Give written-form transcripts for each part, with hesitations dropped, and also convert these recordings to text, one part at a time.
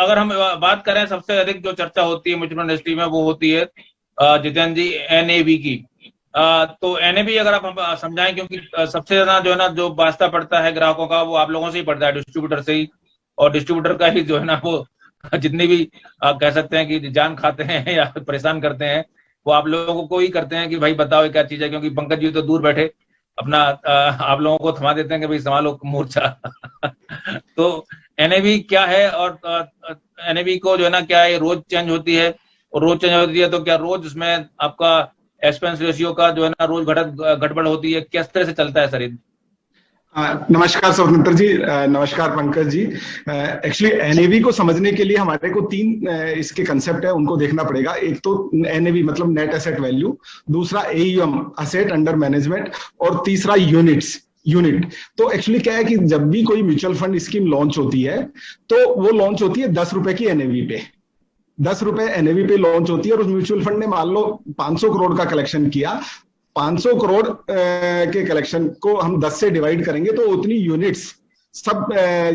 अगर हम बात करें, सबसे अधिक जो चर्चा होती है म्यूचुअल फंड इंडस्ट्री में वो होती है जितेंद्र जी, एनएवी की। तो एनएवी अगर आप हम समझाएं, क्योंकि सबसे ज्यादा जो है ना जो वास्ता पड़ता है ग्राहकों का वो आप लोगों से ही पड़ता है, डिस्ट्रीब्यूटर से ही, और डिस्ट्रीब्यूटर का ही जो है ना वो जितनी भी कह सकते हैं कि जान खाते हैं या परेशान करते हैं, वो आप लोगों को ही करते हैं कि भाई बताओ ये क्या चीज है, क्योंकि पंकज जी तो दूर बैठे अपना आप लोगों को थमा देते हैं कि भाई संभालो मोर्चा। तो एनएवी क्या है, और एनएवी को जो है ना क्या है रोज चेंज होती है, और रोज चेंज होती है तो क्या रोज उसमें आपका एक्सपेंस रेशियो का जो है ना रोज गड़बड़ होती है, किस तरह से चलता है सर? नमस्कार स्वतंत्र जी, नमस्कार पंकज जी। एक्चुअली एनएवी को समझने के लिए हमारे को तीन इसके कंसेप्ट है, उनको देखना पड़ेगा। एक तो एनएवी मतलब नेट एसेट वैल्यू, दूसरा एयूएम असेट अंडर मैनेजमेंट, और तीसरा यूनिट। तो एक्चुअली क्या है कि जब भी कोई म्यूचुअल फंड स्कीम लॉन्च होती है तो वो लॉन्च होती है 10 रुपए की एनएवी पे। 10 रुपए एनएवी पे लॉन्च होती है, और उस म्यूचुअल फंड ने मान लो 500 करोड़ का कलेक्शन किया। 500 करोड़ के कलेक्शन को हम 10 से डिवाइड करेंगे तो उतनी यूनिट्स, सब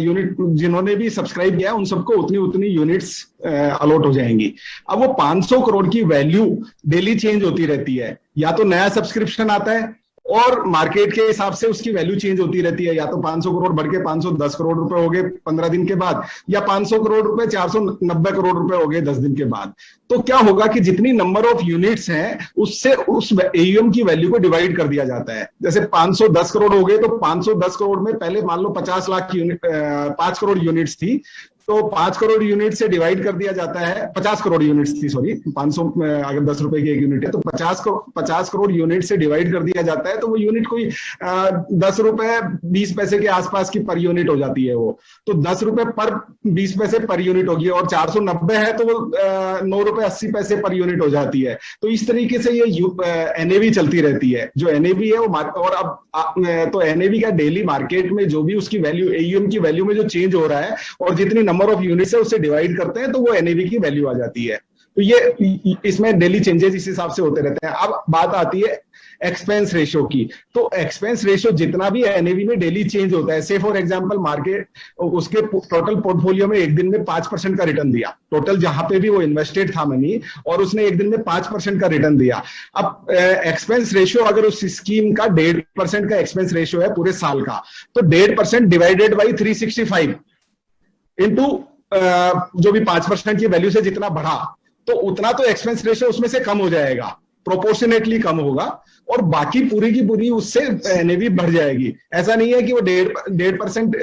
यूनिट जिन्होंने भी सब्सक्राइब किया उन सबको उतनी यूनिट्स अलॉट हो जाएंगी। अब वो 500 करोड़ की वैल्यू डेली चेंज होती रहती है, या तो नया सब्सक्रिप्शन आता है और मार्केट के हिसाब से उसकी वैल्यू चेंज होती रहती है, या तो 500 करोड़ बढ़ के 510 करोड़ रुपए हो गए 15 दिन के बाद, या 500 करोड़ रुपए 490 करोड़ रुपए हो गए 10 दिन के बाद। तो क्या होगा कि जितनी नंबर ऑफ यूनिट्स हैं उससे उस एयूएम की वैल्यू को डिवाइड कर दिया जाता है। जैसे 510 करोड़ हो गए तो 510 करोड़ में पहले मान लो 50 लाख यूनिट 5 करोड़ यूनिट्स थी, तो 5 करोड़ यूनिट से डिवाइड कर दिया जाता है। 50 करोड़ यूनिट्स थी, सॉरी, 500 अगर 10 रुपए की एक यूनिट है तो 50 करोड़ यूनिट से डिवाइड कर दिया जाता है, तो वो यूनिट कोई 10 रुपए 20 पैसे के आसपास की पर यूनिट हो जाती है। वो तो 10 रुपए पर 20 पैसे पर यूनिट होगी, और 490 है तो वो 9 रुपए 80 पैसे पर यूनिट हो जाती है। तो इस तरीके से ये एनएवी चलती रहती है। जो एनएवी है वो, और अब तो एनएवी का डेली मार्केट में जो भी उसकी वैल्यू एयूएम की वैल्यू में जो चेंज हो रहा है और जितनी नंबर ऑफ यूनिट्स है उससे डिवाइड करते हैं तो वो एनएवी की वैल्यू आ जाती है। तो ये इसमें डेली चेंजेस इस हिसाब से होते रहते हैं। अब बात आती है एक्सपेंस रेशियो की। तो एक्सपेंस रेशियो जितना भी एनएवी में डेली चेंज होता है, से फॉर एग्जांपल मार्केट उसके टोटल पोर्टफोलियो में एक दिन में 5% का रिटर्न दिया, टोटल जहां पे भी वो इन्वेस्टेड था मनी, और उसने एक दिन में 5% का रिटर्न दिया। अब एक्सपेंस रेशियो अगर उस स्कीम का 1.5% का एक्सपेंस रेशियो है पूरे साल का, तो 1.5% डिवाइडेड बाई 365 इंटू जो भी 5% की वैल्यू से जितना बढ़ा, तो उतना तो एक्सपेंस रेशियो उसमें से कम हो जाएगा, प्रोपोर्शनेटली कम होगा, और बाकी पूरी की पूरी उससे एनएवी बढ़ जाएगी। ऐसा नहीं है कि वो 1.5%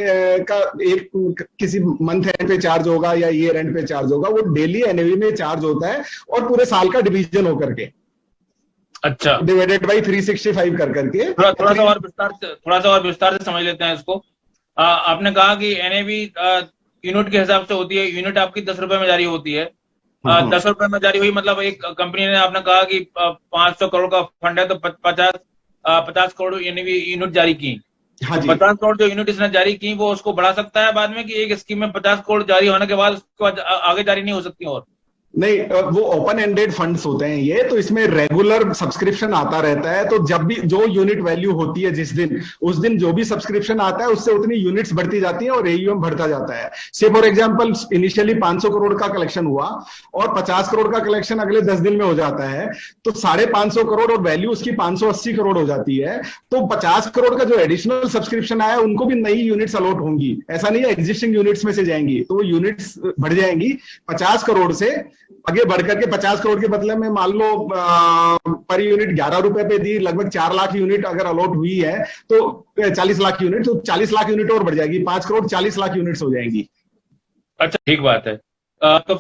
का एक किसी मंथ एंड पे चार्ज होगा या ईयर एंड पे चार्ज होगा, वो डेली एनएवी में चार्ज होता है, और पूरे साल का डिवीजन होकर के, अच्छा, डिवाइडेड बाई 365 कर करके। थोड़ा सा और विस्तार से समझ लेते हैं इसको। आपने कहा कि एनएवी यूनिट के हिसाब से होती है, यूनिट आपकी 10 रुपए में जारी होती है। 10 रुपए में जारी हुई मतलब एक कंपनी ने, आपने कहा कि 500 करोड़ का फंड है तो 50 करोड़ यूनिट जारी की। हाँ जी। 50 करोड़ जो यूनिट इसने जारी की वो उसको बढ़ा सकता है बाद में, कि एक स्कीम में 50 करोड़ जारी होने के बाद उसके बाद आगे जारी नहीं हो सकती? और नहीं, वो ओपन एंडेड फंड्स होते हैं ये, तो इसमें रेगुलर सब्सक्रिप्शन आता रहता है। तो जब भी जो यूनिट वैल्यू होती है जिस दिन, उस दिन जो भी सब्सक्रिप्शन आता है उससे उतनी यूनिट्स बढ़ती जाती है और एयूएम बढ़ता जाता है। से फॉर एग्जांपल इनिशियली 500 करोड़ का कलेक्शन हुआ और 50 करोड़ का कलेक्शन अगले 10 दिन में हो जाता है, तो 550 करोड़ और वैल्यू उसकी 580 करोड़ हो जाती है। तो 50 करोड़ का जो एडिशनल सब्सक्रिप्शन आया उनको भी नई यूनिट्स अलॉट होंगी, ऐसा नहीं है एग्जिस्टिंग यूनिट्स में से जाएंगी, तो वो यूनिट्स बढ़ जाएंगी 50 करोड़ से आगे बढ़कर के 50 करोड़ के बदले में मान लो पर यूनिट 11 रुपए पे दी, लगभग 4 लाख यूनिट अगर अलॉट हुई है तो 40 लाख यूनिट, तो 40 लाख यूनिट और बढ़ जाएगी, 5 करोड़ 40 लाख यूनिट्स हो जाएंगी। अच्छा, ठीक बात है। तो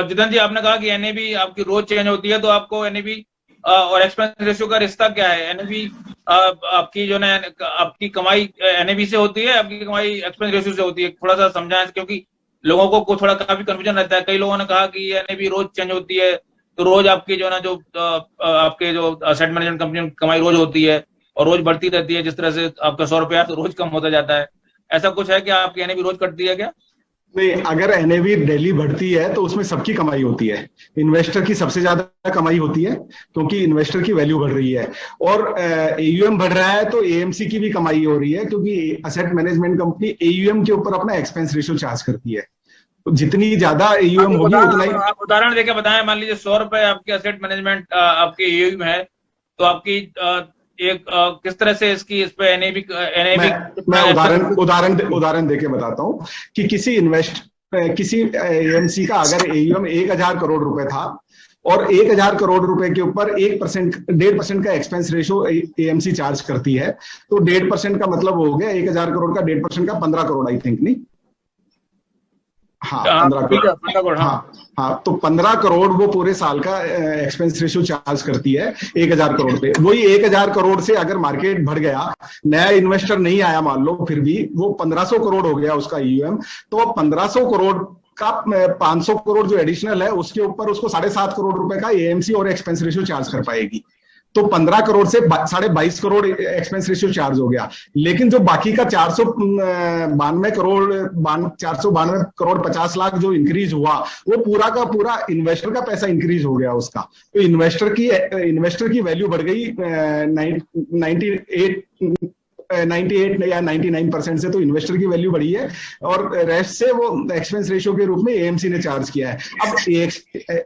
जितेंद्र जी, आपने कहा कि एनएवी आपकी रोज चेंज होती है, तो आपको एनएवी और एक्सपेंस रेशियो का रिश्ता क्या है? एनएवी आपकी जो है आपकी कमाई एनएवी से होती है, आपकी कमाई एक्सपेंस रेशियो से होती है? थोड़ा सा समझाएं, क्योंकि लोगों को थोड़ा काफी कंफ्यूजन रहता है। कई लोगों ने कहा कि एनएवी रोज चेंज होती है, तो रोज आपकी जो ना जो आपके जो असेट मैनेजमेंट कंपनी कमाई रोज होती है और रोज बढ़ती रहती है, जिस तरह से आपका 100 रुपया तो रोज कम होता जाता है। ऐसा कुछ है क्या? आपकी एनएवी रोज कटती है क्या? नहीं, अगर एनएवी डेली बढ़ती है तो उसमें सबकी कमाई होती है। इन्वेस्टर की सबसे ज्यादा कमाई होती है क्योंकि इन्वेस्टर की वैल्यू बढ़ रही है, और एयूएम बढ़ रहा है तो एएमसी की भी कमाई हो रही है, क्योंकि असेट मैनेजमेंट कंपनी एयूएम के ऊपर अपना एक्सपेंस रेशियो चार्ज करती है। तो जितनी ज्यादा AUM होगी उतना ही। आप उदाहरण देके बताएं, मान लीजिए 100 रुपए आपके असेट मैनेजमेंट आपके AUM है, तो आपकी एक किस तरह से इसकी इस पे एनएवी मैं उदाहरण देके बताता हूँ कि किसी AMC का अगर AUM 1,000 करोड़ रुपए था और 1,000 करोड़ रुपए के ऊपर 1.5% का एक्सपेंस रेशियो AMC चार्ज करती है, तो 1.5% का मतलब हो गया 1,000 करोड़ का 1.5% का 15 करोड़, आई थिंक, नहीं? हाँ, 15 करोड़। हाँ, तो 15 करोड़ वो पूरे साल का एक्सपेंस रेशियो चार्ज करती है 1,000 करोड़ पे। वही 1,000 करोड़ से अगर मार्केट बढ़ गया, नया इन्वेस्टर नहीं आया मान लो, फिर भी वो 1,500 करोड़ हो गया उसका AUM, तो 1,500 करोड़ का 500 करोड़ जो एडिशनल है उसके ऊपर उसको 7.5 करोड़ रुपए का AMC और एक्सपेंस रेशियो चार्ज कर पाएगी। तो 15 करोड़ से 22.5 करोड़ एक्सपेंस रेशियो चार्ज हो गया। लेकिन जो बाकी का 492 करोड़ 50 लाख जो इंक्रीज हुआ, वो पूरा का पूरा इन्वेस्टर का पैसा इंक्रीज हो गया उसका। तो इन्वेस्टर की वैल्यू बढ़ गई 98 या 99% से, तो इन्वेस्टर की वैल्यू बढ़ी है और रेस्ट से वो एक्सपेंस रेशियो के रूप में AMC ने चार्ज किया है। अब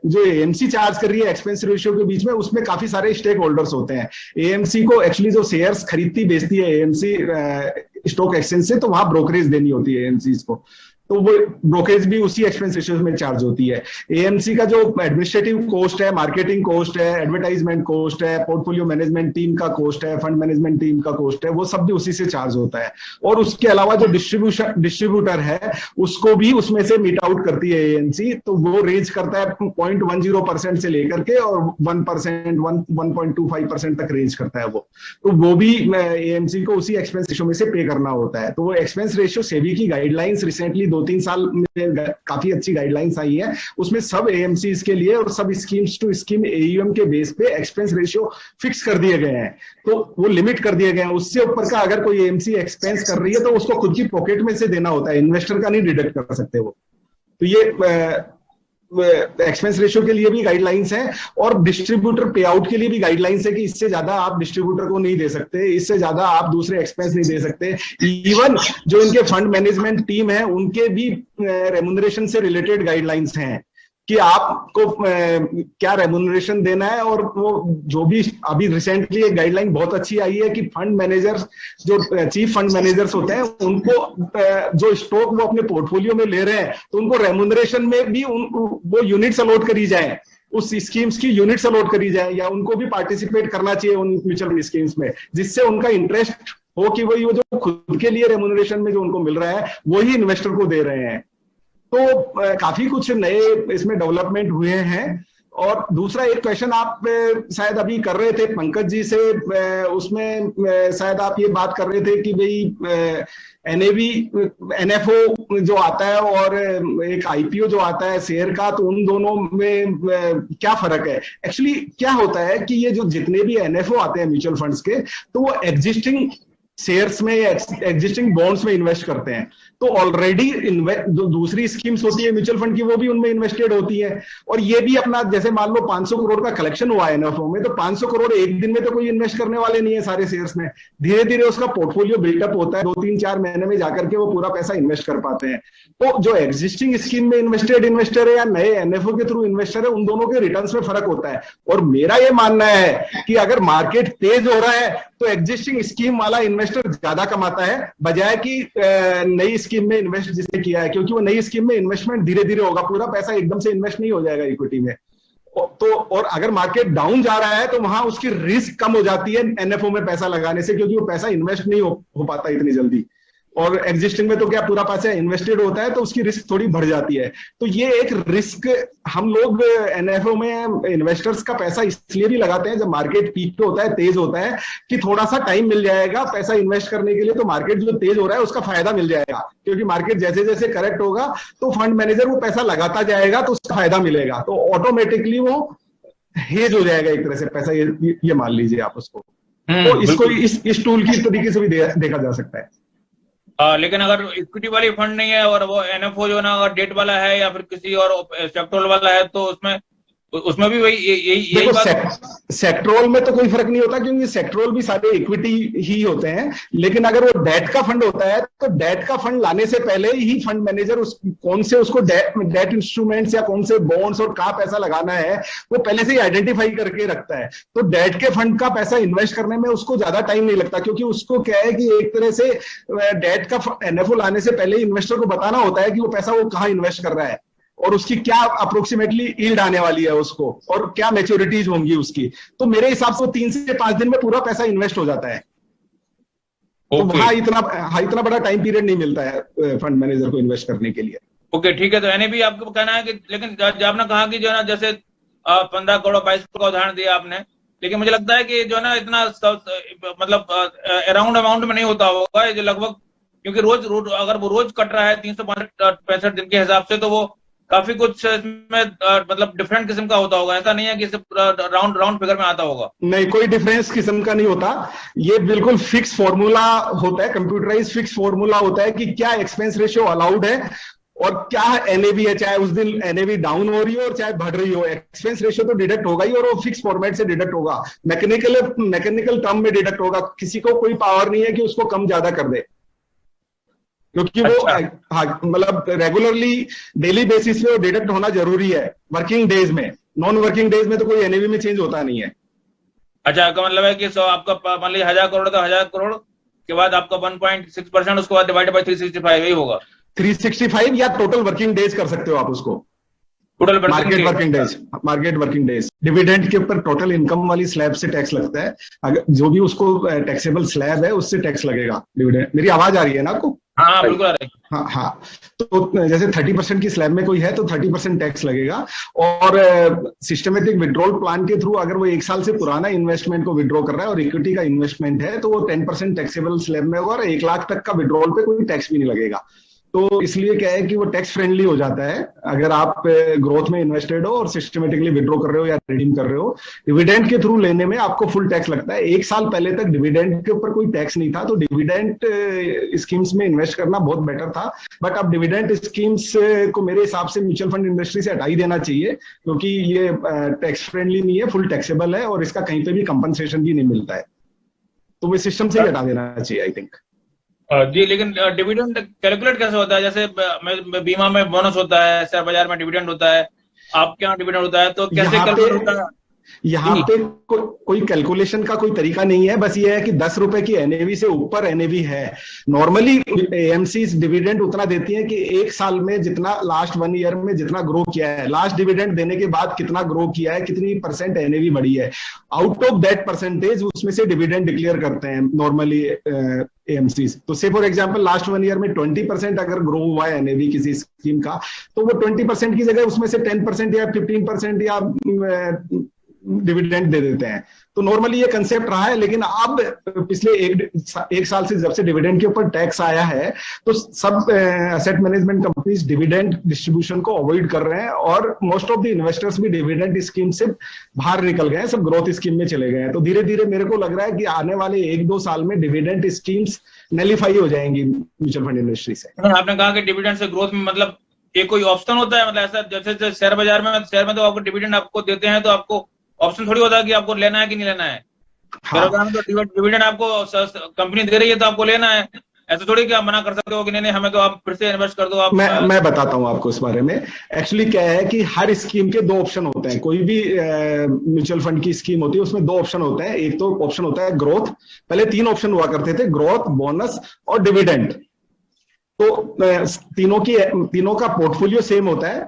जो AMC चार्ज कर रही है एक्सपेंस रेशियो के बीच में, उसमें काफी सारे स्टेक होल्डर्स होते हैं। AMC को एक्चुअली जो शेयर्स खरीदती बेचती है AMC स्टॉक एक्सचेंज से, तो वहां ब्रोकरेज देनी होती है AMC को, तो वो ब्रोकरेज भी उसी एक्सपेंस रेशियो में चार्ज होती है। AMC का जो एडमिनिस्ट्रेटिव कॉस्ट है, मार्केटिंग कॉस्ट है, एडवर्टाइजमेंट कॉस्ट है, पोर्टफोलियो मैनेजमेंट टीम का कॉस्ट है, फंड मैनेजमेंट टीम का कॉस्ट है, वो सब भी उसी से चार्ज होता है। और उसके अलावा जो डिस्ट्रीब्यूटर है उसको भी उसमें से मीट आउट करती है AMC, तो वो रेंज करता है 0.10% से लेकर के और 1%, 1.25% तक रेंज करता है वो। तो वो भी AMC को उसी एक्सपेंस रेशियो में से पे करना होता है। तो वो एक्सपेंस रेशियो सेबी की गाइडलाइंस रिसेंटली 2-3 साल में काफी अच्छी गाइडलाइंस आई है, उसमें सब AMCs के लिए और सब स्कीम्स टू स्कीम AUM के बेस पे एक्सपेंस रेशियो फिक्स कर दिए गए हैं, तो वो लिमिट कर दिए गए हैं। उससे ऊपर का अगर कोई AMC एक्सपेंस कर रही है तो उसको खुद की पॉकेट में से देना होता है, इन्वेस्टर का नहीं डिडक्ट कर सकते वो। तो ये एक्सपेंस रेशियो के लिए भी गाइडलाइंस है और डिस्ट्रीब्यूटर पे आउट के लिए भी गाइडलाइंस है कि इससे ज्यादा आप डिस्ट्रीब्यूटर को नहीं दे सकते, इससे ज्यादा आप दूसरे एक्सपेंस नहीं दे सकते। इवन जो इनके फंड मैनेजमेंट टीम है उनके भी रेमुनरेशन से रिलेटेड गाइडलाइंस हैं कि आपको क्या रेमुनरेशन देना है। और वो जो भी अभी रिसेंटली एक गाइडलाइन बहुत अच्छी आई है कि फंड मैनेजर्स, जो चीफ फंड मैनेजर्स होते हैं, उनको जो स्टॉक वो अपने पोर्टफोलियो में ले रहे हैं तो उनको रेमुनरेशन में भी वो यूनिट्स अलॉट करी जाए, उस स्कीम्स की यूनिट्स अलॉट करी जाए, या उनको भी पार्टिसिपेट करना चाहिए उन म्यूचुअल स्कीम्स में, जिससे उनका इंटरेस्ट हो कि वही वो जो खुद के लिए रेमुनरेशन में जो उनको मिल रहा है वही इन्वेस्टर को दे रहे हैं। तो काफी कुछ नए इसमें डेवलपमेंट हुए हैं। और दूसरा एक क्वेश्चन आप शायद अभी कर रहे थे पंकज जी से, उसमें शायद आप ये बात कर रहे थे कि भाई NFO जो आता है और एक IPO जो आता है शेयर का, तो उन दोनों में क्या फर्क है? एक्चुअली क्या होता है कि ये जो जितने भी NFO आते हैं म्यूचुअल फंड्स के, तो वो एग्जिस्टिंग शेयर्स में या एग्जिस्टिंग बॉन्ड्स में इन्वेस्ट करते हैं। तो ऑलरेडी जो दूसरी स्कीम्स होती है म्यूचुअल फंड की, वो भी उनमें इन्वेस्टेड होती है। और ये भी अपना, जैसे मान लो 500 करोड़ का कलेक्शन हुआ है NFO में, तो 500 करोड़ एक दिन में तो कोई इन्वेस्ट करने वाले नहीं है सारे शेयर्स में। धीरे धीरे उसका पोर्टफोलियो बिल्डअप होता है, 2-3-4 महीने में जाकर के वो पूरा पैसा इन्वेस्ट कर पाते हैं। तो जो एग्जिस्टिंग स्कीम में इन्वेस्टेड इन्वेस्टर है या नए NFO के थ्रू इन्वेस्टर है, उन दोनों के रिटर्न्स में फर्क होता है। और मेरा ये मानना है कि अगर मार्केट तेज हो रहा है तो एग्जिस्टिंग स्कीम वाला इन्वेस्टर ज्यादा कमाता है, बजाय कि नई स्कीम में इन्वेस्ट जिसने किया है, क्योंकि वो नई स्कीम में इन्वेस्टमेंट धीरे धीरे होगा, पूरा पैसा एकदम से इन्वेस्ट नहीं हो जाएगा इक्विटी में। तो और अगर मार्केट डाउन जा रहा है तो वहां उसकी रिस्क कम हो जाती है NFO में पैसा लगाने से, क्योंकि वो पैसा इन्वेस्ट नहीं हो पाता इतनी जल्दी। और एग्जिस्टिंग में तो क्या पूरा पैसा इन्वेस्टेड होता है, तो उसकी रिस्क थोड़ी बढ़ जाती है। तो ये एक रिस्क हम लोग NFO में इन्वेस्टर्स का पैसा इसलिए भी लगाते हैं जब मार्केट पीक पे होता है, तेज होता है, कि थोड़ा सा टाइम मिल जाएगा पैसा इन्वेस्ट करने के लिए, तो मार्केट जो तेज हो रहा है उसका फायदा मिल जाएगा। क्योंकि मार्केट जैसे जैसे करेक्ट होगा तो फंड मैनेजर वो पैसा लगाता जाएगा, तो उसका फायदा मिलेगा, तो ऑटोमेटिकली वो हेज हो जाएगा एक तरह से पैसा, ये मान लीजिए आप उसको। तो इसको इस टूल की तरीके से भी देखा जा सकता है। लेकिन अगर इक्विटी वाली फंड नहीं है और वो NFO जो ना अगर डेट वाला है या फिर किसी और सेक्टोरल वाला है, तो उसमें उसमें भी वही यही देखो बात। सेक्टरोल में तो कोई फर्क नहीं होता, क्योंकि सेक्टरोल भी सारे इक्विटी ही होते हैं। लेकिन अगर वो डेट का फंड होता है तो डेट का फंड लाने से पहले ही फंड मैनेजर कौन से उसको डेट इंस्ट्रूमेंट्स या कौन से बॉन्ड्स और कहाँ पैसा लगाना है वो पहले से ही आइडेंटिफाई करके रखता है। तो डेट के फंड का पैसा इन्वेस्ट करने में उसको ज्यादा टाइम नहीं लगता, क्योंकि उसको क्या है कि एक तरह से डेट का एनएफओ लाने से पहले इन्वेस्टर को बताना होता है कि वो पैसा वो कहाँ इन्वेस्ट कर रहा है और उसकी क्या अप्रोक्सीमेटली यील्ड आने वाली है उसको, और क्या मैच्योरिटीज होंगी उसकी। तो मेरे हिसाब से 3 से 5 दिन में पूरा पैसा इन्वेस्ट हो जाता है। तो वहां इतना बड़ा टाइम पीरियड नहीं मिलता है फंड मैनेजर को इन्वेस्ट करने के लिए। ओके, ठीक है। तो एनएबी आपको कहना है कि, लेकिन जब आपने कहा कि जो है ना, जैसे 15 करोड़ 22 करोड़ का उदाहरण दिया आपने, लेकिन मुझे लगता है कि जो है ना इतना मतलब अराउंड अमाउंट में नहीं होता होगा ये, जो लगभग, क्योंकि रोज अगर वो रोज कट रहा है 365 दिन के हिसाब से, तो वो काफी कुछ इसमें मतलब डिफरेंट किस्म का होता होगा। ऐसा नहीं है कि इसे राउंड फिगर में आता होगा। नहीं, कोई डिफरेंस किस्म का नहीं होता। ये बिल्कुल फिक्स फॉर्मूला होता है, कंप्यूटराइज फिक्स फॉर्मूला होता है कि क्या एक्सपेंस रेशियो अलाउड है और क्या एनएवी है। चाहे उस दिन एनएवी डाउन हो रही हो और चाहे बढ़ रही हो, एक्सपेंस रेशियो तो डिडक्ट होगा ही, और वो फिक्स फॉर्मेट से डिडक्ट होगा, मैकेनिकल टर्म में डिडक्ट होगा। किसी को कोई पावर नहीं है कि उसको कम ज्यादा कर दे, क्योंकि वो हाँ मतलब रेगुलरली डेली बेसिस पे वो डिडक्ट होना जरूरी है वर्किंग डेज में। नॉन वर्किंग डेज में तो कोई एनएवी में चेंज होता नहीं है। अच्छा, आपका मतलब है कि आपका मान लीजिए 1000 करोड़, तो 1000 करोड़ के बाद आपका 1.6% उसके बाद डिवाइड बाय 365 यही होगा। 365 या टोटल वर्किंग डेज कर सकते हो आप उसको, total market working days. Dividend के ऊपर टोटल इनकम वाली स्लैब से टैक्स लगता है। अगर जो भी उसको टैक्सेबल स्लैब है उससे टैक्स लगेगा डिविडेंड। मेरी आवाज आ रही है ना आपको? हाँ बिल्कुल आ रही है। हाँ हाँ। तो जैसे 30% की स्लैब में कोई है तो 30% टैक्स लगेगा। और सिस्टमेटिक विड्रॉल प्लान के थ्रू अगर वो 1 साल से पुराना इन्वेस्टमेंट को विड्रॉ कर रहा है और इक्विटी का इन्वेस्टमेंट है तो वो 10% टैक्सेबल स्लैब में होगा, और 1 लाख तक का विड्रॉल पे कोई टैक्स भी नहीं लगेगा। तो इसलिए क्या है कि वो टैक्स फ्रेंडली हो जाता है अगर आप ग्रोथ में इन्वेस्टेड हो और सिस्टमेटिकली विड्रॉ कर रहे हो या रिडीम कर रहे हो। डिविडेंड के थ्रू लेने में आपको फुल टैक्स लगता है। 1 साल पहले तक डिविडेंड के ऊपर कोई टैक्स नहीं था, तो डिविडेंड स्कीम्स में इन्वेस्ट करना बहुत बेटर था। बट अब डिविडेंड स्कीम्स को मेरे हिसाब से म्यूचुअल फंड इंडस्ट्री से हटा ही देना चाहिए, क्योंकि ये टैक्स फ्रेंडली नहीं है, फुल टैक्सेबल है और इसका कहीं पे भी कंपनसेशन भी नहीं मिलता है। तो वो सिस्टम से ही हटा देना चाहिए आई थिंक। जी, लेकिन डिविडेंड कैलकुलेट कैसे होता है? जैसे बीमा में बोनस होता है, शेयर बाजार में डिविडेंड होता है, आपके यहाँ डिविडेंड होता है, तो कैसे कैलकुलेट होता है? यहाँ पे कोई कैलकुलेशन का कोई तरीका नहीं है। बस ये है कि 10 रुपए की एनएवी से ऊपर एनएवी है। नॉर्मली एएमसी डिविडेंड उतना देती है कि 1 साल में जितना लास्ट 1 ईयर में जितना ग्रो किया है, लास्ट डिविडेंड देने के बाद कितना ग्रो किया है, कितनी परसेंट एनएवी बढ़ी है, आउट ऑफ दैट परसेंटेज उसमें से डिविडेंड डिक्लेयर करते हैं नॉर्मली एएमसी। तो से फॉर एग्जांपल लास्ट 1 ईयर में 20% अगर ग्रो हुआ है एनएवी किसी स्कीम का, तो वो 20% की जगह उसमें से 10% या 15% या डिविडेंड दे देते हैं। तो नॉर्मली ये कंसेप्ट रहा है। लेकिन अब पिछले एक साल से जब से डिविडेंड के ऊपर टैक्स आया है तो सब asset management companies dividend distribution को अवॉइड कर रहे हैं, और मोस्ट ऑफ द इन्वेस्टर्स भी डिविडेंड स्कीम से बाहर निकल गए हैं, सब ग्रोथ स्कीम में चले गए हैं। तो धीरे धीरे मेरे को लग रहा है कि आने वाले 1-2 साल में डिविडेंड स्कीम्स नलीफाई हो जाएंगी म्यूचुअल फंड इंडस्ट्री से। आपने कहा कि डिविडेंड से ग्रोथ में मतलब ये कोई ऑप्शन होता है? मतलब ऐसा जैसे शेयर बाजार में, शेयर में तो आपको डिविडेंड आपको देते हैं, तो आपको ऑप्शन थोड़ी होता है कि आपको लेना है कि नहीं लेना है। हाँ। तो डिविडेंड आपको कंपनी दे रही है तो आपको लेना है, ऐसा थोड़ी कि आप मना कर सकते हो कि नहीं हमें तो आप फिर से इन्वेस्ट कर दो। आप मैं बताता हूं आपको इस बारे में। एक्चुअली क्या है कि हर स्कीम के 2 ऑप्शन होते हैं। कोई भी म्यूचुअल फंड की स्कीम होती है उसमें 2 ऑप्शन होते हैं। एक तो ऑप्शन होता है ग्रोथ, पहले 3 ऑप्शन हुआ करते थे, ग्रोथ, बोनस और डिविडेंड। तो तीनों का पोर्टफोलियो सेम होता है,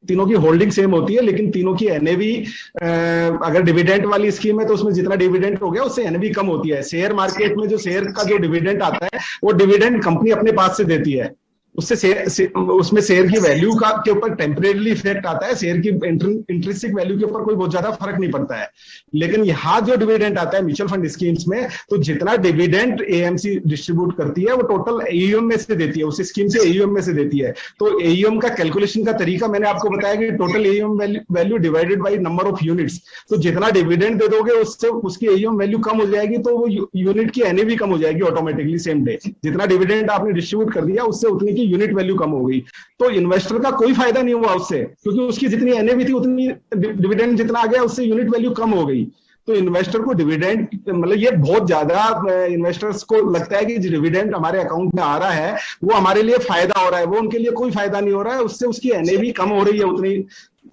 तीनों की होल्डिंग सेम होती है, लेकिन तीनों की एनएवी अगर डिविडेंड वाली स्कीम है तो उसमें जितना डिविडेंड हो गया उससे एनएवी कम होती है। शेयर मार्केट में जो शेयर का जो डिविडेंड आता है वो डिविडेंड कंपनी अपने पास से देती है, उससे उसमें शेयर की वैल्यू का के ऊपर टेम्परेरी इफेक्ट आता है, शेयर की इंट्रिंसिक वैल्यू के ऊपर कोई बहुत ज्यादा फर्क नहीं पड़ता है। लेकिन यहाँ जो डिविडेंड आता है म्यूचुअल फंड स्कीम्स में, तो जितना डिविडेंड एएमसी डिस्ट्रीब्यूट करती है वो टोटल एयूएम में से देती है, उस स्कीम से एयूएम में से देती है। तो एयूएम का कैलकुलेशन का तरीका मैंने आपको बताया कि total AUM value divided by number of units. तो जितना डिविडेंड दे दोगे उससे उसकी एयूएम वैल्यू कम हो जाएगी, तो वो यूनिट की एनएवी कम हो जाएगी ऑटोमेटिकली सेम डे। जितना डिविडेंड आपने डिस्ट्रीब्यूट कर दिया उससे उतनी की यूनिट वैल्यू कम हो गई, तो इन्वेस्टर का कोई फायदा नहीं हुआ उससे, क्योंकि उसकी जितनी एनएवी थी उतनी डिविडेंड जितना आ गया उससे यूनिट वैल्यू कम हो गई। तो इन्वेस्टर को डिविडेंड, मतलब ये बहुत ज्यादा इन्वेस्टर्स को लगता है कि जो डिविडेंड हमारे अकाउंट में आ रहा है वो हमारे लिए फायदा हो रहा है, वो उनके लिए कोई फायदा नहीं हो रहा है। उससे उसकी एनएवी कम हो रही है, उतनी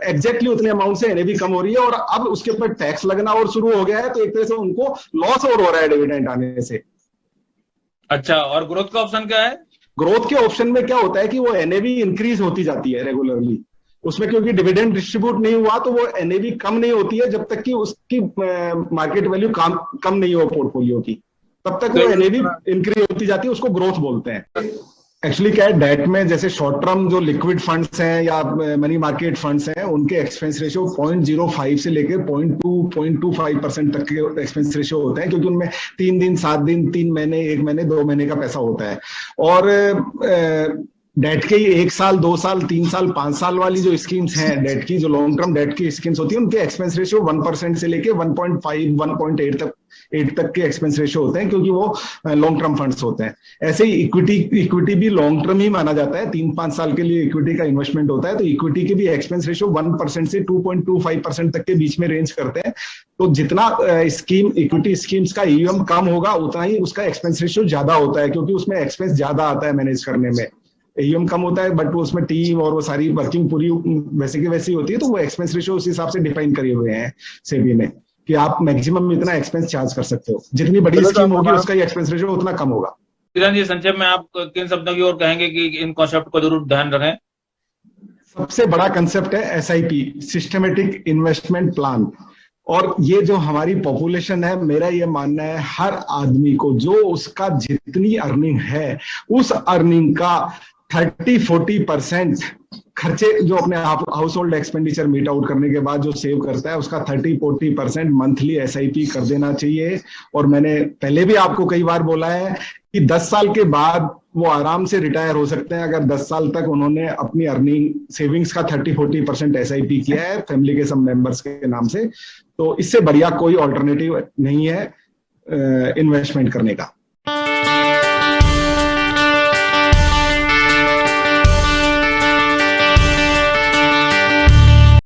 एग्जैक्टली उतने अमाउंट से एनएवी कम हो रही है, और अब उसके ऊपर टैक्स लगना और शुरू हो गया है, तो एक तरह से उनको लॉस और हो रहा है डिविडेंड आने से। अच्छा, और ग्रोथ का ऑप्शन क्या है? ग्रोथ के ऑप्शन में क्या होता है कि वो एनएवी इंक्रीज होती जाती है रेगुलरली उसमें, क्योंकि डिविडेंड डिस्ट्रीब्यूट नहीं हुआ तो वो एनएवी कम नहीं होती है जब तक कि उसकी मार्केट वैल्यू कम नहीं हो पोर्टफोलियो की, तब तक वो एनएवी इंक्रीज होती जाती है, उसको ग्रोथ बोलते हैं। एक्चुअली क्या है, डेट में जैसे शॉर्ट टर्म जो लिक्विड फंड्स हैं या मनी मार्केट फंड्स हैं, उनके एक्सपेंस रेशियो 0.05 से लेकर 0.25% तक के एक्सपेंस रेशियो होते हैं, क्योंकि उनमें 3 दिन, 7 दिन, 3 महीने, 1 महीने, 2 महीने का पैसा होता है। और डेट के ही 1 साल, 2 साल, 3 साल, 5 साल वाली जो स्कीम्स हैं डेट की, जो लॉन्ग टर्म डेट की स्कीम्स होती है, उनके एक्सपेंस रेशियो 1% से लेके 1.5, 1.8 तक के एक्सपेंस रेशियो होते हैं, क्योंकि वो लॉन्ग टर्म फंड्स होते हैं। ऐसे ही इक्विटी भी लॉन्ग टर्म ही माना जाता है, 3-5 साल के लिए इक्विटी का इन्वेस्टमेंट होता है, तो इक्विटी के भी एक्सपेंस रेशियो 1% से 2.25% तक के बीच में रेंज करते हैं। तो जितना इक्विटी स्कीम्स का ईएम कम होगा उतना ही उसका एक्सपेंस रेशियो ज्यादा होता है, क्योंकि उसमें एक्सपेंस ज्यादा आता है मैनेज करने में। एयूएम कम होता है बट उसमें टीम और वो सारी वर्किंग पूरी वैसे की वैसी होती है, तो वो एक्सपेंस रेशियो उस हिसाब से डिफाइन करे हुए हैं सेबी ने कि आप मैक्सिमम इतना एक्सपेंस चार्ज कर सकते हो, जितनी बड़ी स्कीम होगी उसका एक्सपेंस रेशियो उतना कम होगा। किरण जी, संक्षेप में आप किन शब्दों की ओर कहेंगे कि इन कॉन्सेप्ट को जरूर ध्यान रखें? सबसे बड़ा कंसेप्ट है एसआईपी, सिस्टमेटिक इन्वेस्टमेंट प्लान। और ये जो हमारी पॉपुलेशन है, मेरा ये मानना है हर आदमी को जो उसका जितनी अर्निंग है उस अर्निंग का 30-40% खर्चे जो अपने household expenditure meet out करने के बाद जो सेव करता है उसका 30-40% मंथली एसआईपी कर देना चाहिए। और मैंने पहले भी आपको कई बार बोला है कि 10 साल के बाद वो आराम से रिटायर हो सकते हैं अगर 10 साल तक उन्होंने अपनी अर्निंग सेविंग्स का 30-40% एसआईपी किया है फैमिली के सब मेंबर्स के नाम से। तो इससे बढ़िया कोई ऑल्टरनेटिव नहीं है इन्वेस्टमेंट करने का।